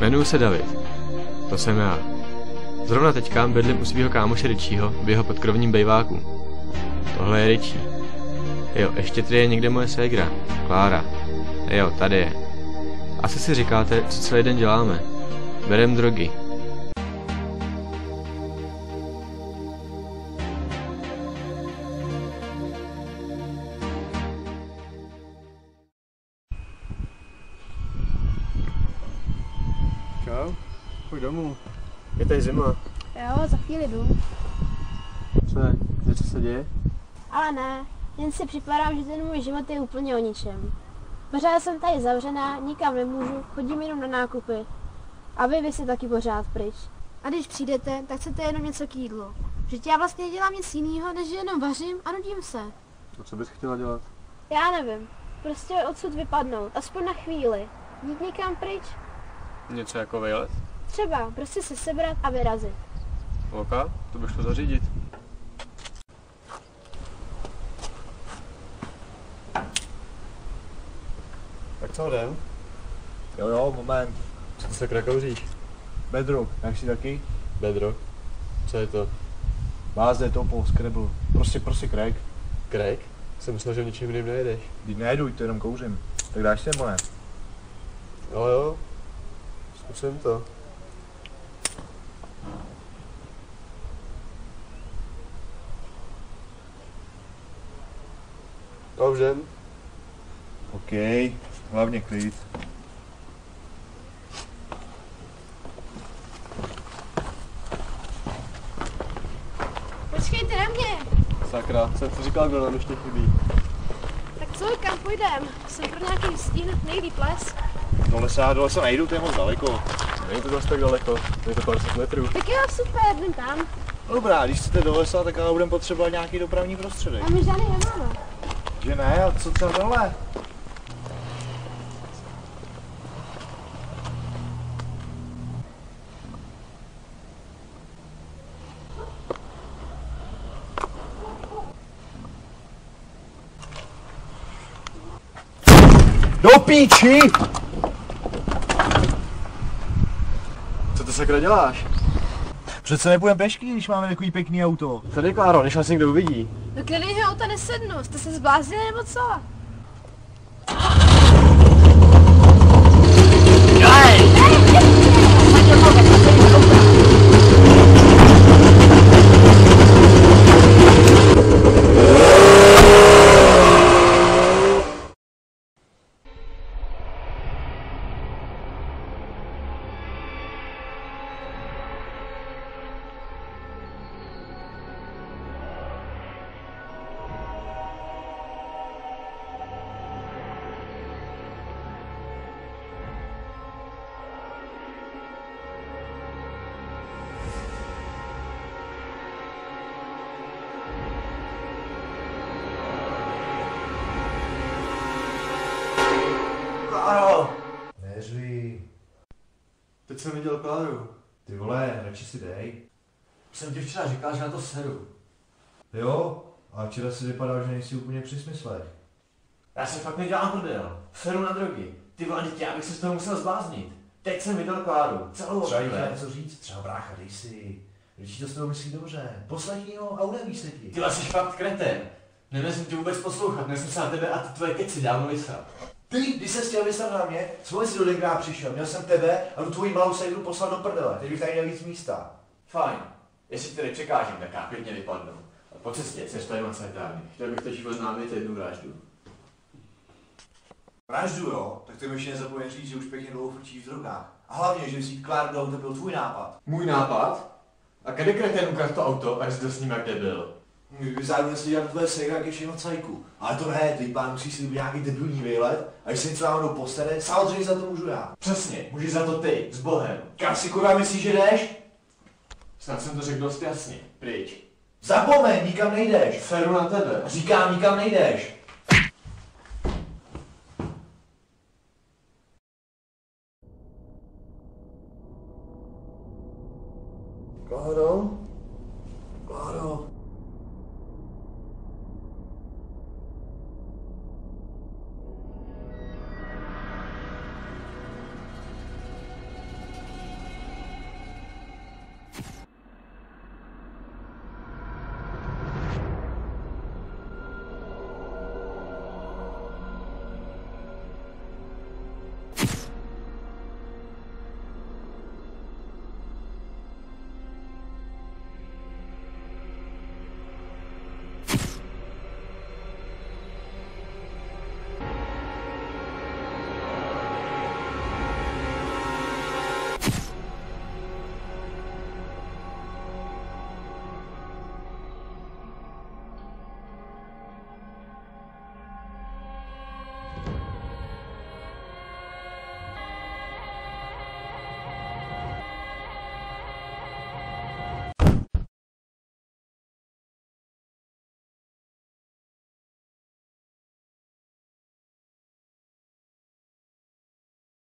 Jmenuji se David. To jsem já. Zrovna teďka bydlím u svého kámoše Richieho v jeho podkrovním bejváku. Tohle je Richie. Jo, ještě tady je někde moje ségra, Klára. Jo, tady je. Asi si říkáte, co celý den děláme. Berem drogy. Čau, pojď domů. Je tady zima. Jo, za chvíli jdu. Co je? Něco se děje? Ale ne, jen si připadám, že ten můj život je úplně o ničem. Pořád jsem tady zavřená, nikam nemůžu, chodím jenom na nákupy. A vy si taky pořád pryč. A když přijdete, tak chcete jenom něco k jídlu. Že já vlastně nedělám nic jiného, než že jenom vařím a nudím se. A co bys chtěla dělat? Já nevím, prostě odsud vypadnout, aspoň na chvíli. Jít nikam pryč. Něco jako vejlet? Třeba prostě se sebrat a vyrazit. OK, to bych šlo zařídit. Tak co jdem? Jo, moment. Co ty se krakouříš? Bedrock, jak si taky? Bedrock? Co je to? Bázde, topo, Scrabble. Prostě crack. Crack? Jsem myslel, že v ničem jiným nejedeš. Když nejedu, to jenom kouřím. Tak dáš si nebo ne? Jo. Zkusím to. Dobře. OK, hlavně klid. Počkejte na mě. Sakra, jsem ti říkal, kdo nám ještě chybí. Tak co, kam půjdem? Jsem pro nějaký stín, nejlíp les. Dole se nejdu, to je moc daleko. Není to zase tak daleko, je to pár set metrů. Tak jo, super, jdem tam. Dobrá, když chcete do lesa, tak ale budeme potřebovat nějaký dopravní prostředek. A my žádný nemáme. Že ne, a co tam dole? Do píči! Co to sakra děláš? Přece nepůjdeme pešky, když máme takový pěkný auto. Tady Kláro, než nás někdo uvidí. Do klidného auta nesednu, jste se zbláznili nebo co? Kláro! Neřvi. Teď jsem viděl Kláru. Ty vole, radši si dej. Jsem ti včera říkal, že na to seru. Jo? A včera si vypadal, že nejsi úplně při smyslech. Já se fakt nedělám prdel. Seru na drogy. Ty vole, děti, já bych se z toho musel zbláznit. Teď jsem viděl Kláru. Celou Třeba jí chvíli. něco říct, třeba brácha, dej si. Když to s toho myslí dobře. Poslechni ho a unevíš se ti. Ty jsi fakt kreten. Nemyslím tě vůbec poslouchat, nesmím se na tebe a ty tvoje keci dávno vysrat. Ty, když se chtěl vyslat na mě, svoj si do Dengra přišel, měl jsem tebe a tu tvoji malou sejdu poslat do prdele, teď bych tady měl víc místa. Fajn. Jestli tady překážím, tak já klidně vypadnu. A po cestě se tady moc netárny. Chtěl bych totiž oznámit jednu vraždu. Vraždu, jo? Tak ty mi ještě nezapomeň říct, že už pěkně dlouho frčíš v drogách. A hlavně, že vzít Kláru do auta byl tvůj nápad. Můj nápad? A kdy kreten ukradl to auto a jsi to s ním jak debil? Kdyby zároveň si dělat tvoje sejra, jak je všechno cajku. Ale to ne, teď pán musí si nějaký debilní výlet a když se něco náhodou postane, samozřejmě za to můžu já. Přesně, můžeš za to ty, s Bohem. Kam si kurva myslíš, že jdeš? Snad jsem to řekl dost jasně. Pryč. Zapomeň, nikam nejdeš. Feru na tebe. Říkám, nikam nejdeš. Kláro? Kláro?